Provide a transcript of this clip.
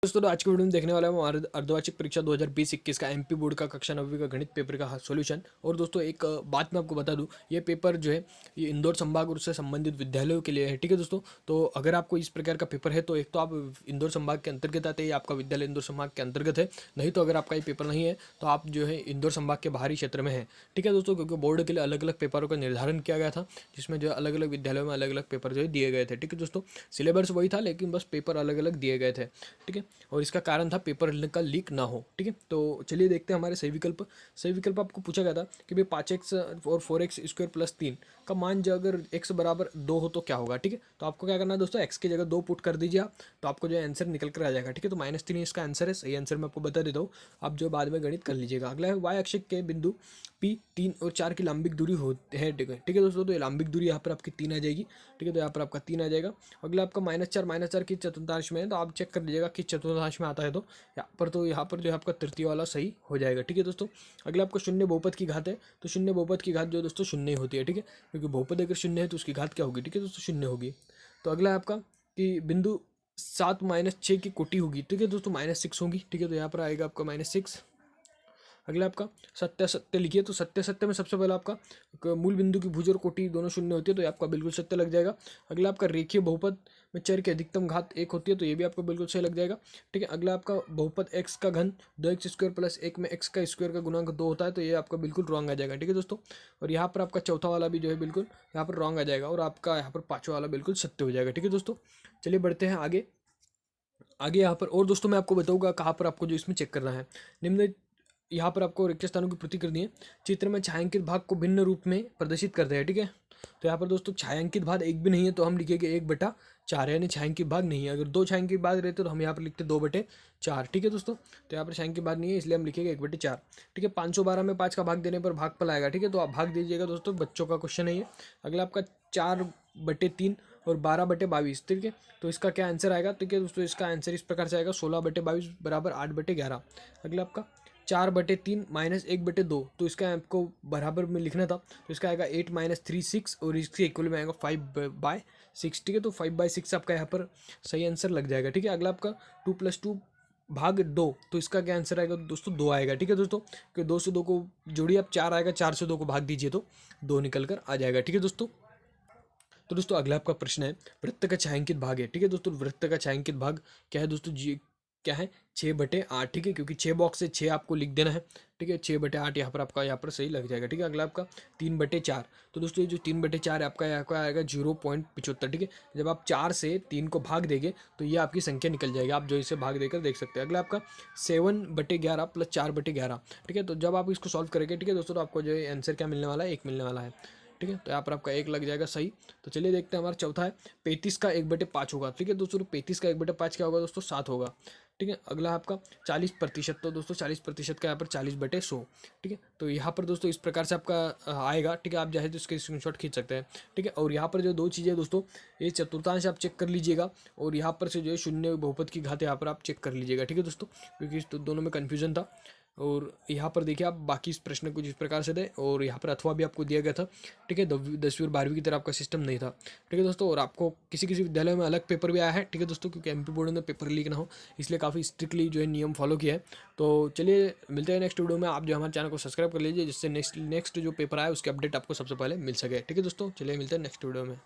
दोस्तों तो आज की वीडियो में देखने वाला है हमारे अर्धवार्षिक परीक्षा 2020-21 का एमपी बोर्ड का कक्षा 9वीं का गणित पेपर का सॉल्यूशन। और दोस्तों एक बात मैं आपको बता दूं, ये पेपर जो है ये इंदौर संभाग और उससे संबंधित विद्यालयों के लिए है। ठीक है दोस्तों, तो अगर आपको इस प्रकार का पेपर है तो एक तो आप इंदौर संभाग के अंतर्गत आते हैं, आपका विद्यालय इंदौर संभाग के अंतर्गत है। नहीं तो अगर आपका ये पेपर नहीं है तो आप जो है इंदौर संभाग के बाहरी क्षेत्र में है। ठीक है दोस्तों, क्योंकि बोर्ड के लिए अलग अलग पेपरों का निर्धारण किया गया था, जिसमें जो अलग अलग विद्यालयों में अलग अलग पेपर जो है दिए गए थे। ठीक है दोस्तों, सिलेबस वही था लेकिन बस पेपर अलग अलग दिए गए थे। ठीक है, और इसका कारण था पेपर का लीक ना हो। ठीक है, तो चलिए देखते हैं हमारे सही विकल्प। सही विकल्प आपको पूछा गया था कि भाई 5x और 4x स्क्वायर प्लस 3 का मान जो अगर x बराबर 2 हो तो क्या होगा। ठीक है, तो आपको क्या करना है दोस्तों, x की जगह 2 पुट कर दीजिए आप, तो आपको जो है आंसर निकल कर आ जाएगा। ठीक है, तो -3 इसका आंसर है। सही आंसर मैं आपको बता देता हूँ, आप जो बाद में गणित कर लीजिएगा। अगला है y अक्ष के बिंदु P 3 और 4 की लंबिक दूरी है। ठीक है दोस्तों, तो ये लंबिक दूरी यहाँ पर आपकी 3 आ जाएगी। ठीक है, तो यहाँ पर आपका 3 आ जाएगा। अगला आपका -4 की चतुर्थांश में है, तो आप चेक कर लीजिएगा कि चतुर्थांश में आता है तो यहाँ पर जो है आपका तृतीय वाला सही हो जाएगा। ठीक है दोस्तों, अगला आपको शून्य बहुपद की घात है, तो शून्य बहुपद की घात जो दोस्तों शून्य ही होती है। ठीक है, क्योंकि बहुपद अगर शून्य है तो उसकी घात क्या होगी। ठीक है दोस्तों, शून्य होगी। तो अगला है आपका कि बिंदु 7-6 की कोटि होगी। ठीक है दोस्तों, -6 होगी। ठीक है, तो यहाँ पर आएगा आपका -6। अगला आपका सत्य सत्य लिखिए, तो सत्य सत्य में सबसे पहले आपका मूल बिंदु की भुज और कोटि दोनों शून्य होती है, तो ये आपका बिल्कुल सत्य लग जाएगा। अगला आपका रेखीय बहुपद में चर की अधिकतम घात 1 होती है, तो ये भी आपको बिल्कुल सही लग जाएगा। ठीक है, अगला आपका बहुपद x का घन 2x स्क्वायर प्लस 1 में x का स्क्वायर का गुणांक 2 होता है, तो ये आपका बिल्कुल रॉन्ग आ जाएगा। ठीक है दोस्तों, और यहाँ पर आपका चौथा वाला भी जो है बिल्कुल यहाँ पर रॉन्ग आ जाएगा, और आपका यहाँ पर पाँचवा वाला बिल्कुल सत्य हो जाएगा। ठीक है दोस्तों, चलिए बढ़ते हैं आगे। आगे यहाँ पर और दोस्तों मैं आपको बताऊंगा कहाँ पर आपको जो इसमें चेक करना है। निम्न यहाँ पर आपको रिक्त स्थानों की पूर्ति करनी है। चित्र में छायांकित भाग को भिन्न रूप में प्रदर्शित करते हैं। ठीक है, तो यहाँ पर दोस्तों छायांकित भाग एक भी नहीं है, तो हम लिखेंगे 1/4, यानी छायांकित भाग नहीं है। अगर 2 छायांकित भाग रहते तो हम यहाँ पर लिखते 2/4। ठीक है दोस्तों, तो यहाँ पर छायांकित भाग नहीं है, इसलिए हम लिखेंगे 1/4। ठीक है, 512 में 5 का भाग देने पर भागफल आएगा। ठीक है, तो आप भाग दीजिएगा दोस्तों, बच्चों का क्वेश्चन है ये। अगला आपका 4/3 और 12/22। ठीक है, तो इसका क्या आंसर आएगा। ठीक है दोस्तों, इसका आंसर इस प्रकार से आएगा 16/22 बराबर 8/11। अगला आपका 4/3 -1/2, तो इसका आपको बराबर में लिखना था, तो इसका आएगा 8 -3 6, और इसके इक्वल में आएगा 5/6। ठीक है, तो 5/6 आपका यहाँ पर सही आंसर लग जाएगा। ठीक है, अगला आपका 2 + 2 भाग 2, तो इसका क्या आंसर आएगा दोस्तों, 2 आएगा। ठीक है दोस्तों, कि 2 से 2 को जोड़िए आप 4 आएगा, 4 से 2 को भाग दीजिए तो 2 निकल कर आ जाएगा। ठीक है दोस्तों, तो दोस्तों अगला आपका प्रश्न है वृत्त का छायांकित भाग है। ठीक है दोस्तों, वृत्त का छायांकित भाग क्या है दोस्तों जी, क्या है 6/8। ठीक है, क्योंकि 6 बॉक्स से 6 आपको लिख देना है। ठीक है, 6/8 यहाँ पर आपका यहाँ पर सही लग जाएगा। ठीक है, अगला आपका 3/4, तो दोस्तों ये जो 3/4 है आपका यहाँ का आएगा 0.75। ठीक है, जब आप 4 से 3 को भाग देंगे तो ये आपकी संख्या निकल जाएगी, आप जो इसे भाग देकर देख सकते हैं। अगला आपका 7/11 + 4/11। ठीक है, तो जब आप इसको सॉल्व करेंगे, ठीक है दोस्तों, तो आपको जो है आंसर क्या मिलने वाला है, 1 मिलने वाला है। ठीक है, तो यहाँ पर आपका 1 लग जाएगा सही। तो चलिए देखते हैं, हमारा चौथा है 35 का 1/5 होगा। ठीक है दोस्तों, 35 का 1/5 क्या होगा दोस्तों, 7 होगा। ठीक है, अगला आपका 40%, तो दोस्तों 40% का यहाँ पर 40/100। ठीक है, तो यहाँ पर दोस्तों इस प्रकार से आपका आएगा। ठीक है, आप चाहे तो इसके स्क्रीनशॉट खींच सकते हैं। ठीक है, और यहाँ पर जो 2 चीज़ें दोस्तों, ये चतुर्थांश आप चेक कर लीजिएगा, और यहाँ पर से जो है शून्य बहुपद की घात यहाँ पर आप चेक कर लीजिएगा। ठीक है दोस्तों, क्योंकि इस दोनों में कन्फ्यूजन था। और यहाँ पर देखिए आप बाकी इस प्रश्न कुछ इस प्रकार से थे, और यहाँ पर अथवा भी आपको दिया गया था। ठीक है, 10वीं और 12वीं की तरह आपका सिस्टम नहीं था। ठीक है दोस्तों, और आपको किसी किसी विद्यालय में अलग पेपर भी आया है। ठीक है दोस्तों, क्योंकि एमपी बोर्ड ने पेपर लीक ना हो इसलिए काफ़ी स्ट्रिक्टली जो है नियम फॉलो किया है। तो चलिए मिलते हैं नेक्स्ट वीडियो में। आप जो हमारे चैनल को सब्सक्राइब कर लीजिए, जिससे नेक्स्ट जो पेपर आए उसकी अपडेट आपको सबसे पहले मिल सके। ठीक है दोस्तों, चलिए मिलते हैं नेक्स्ट वीडियो में।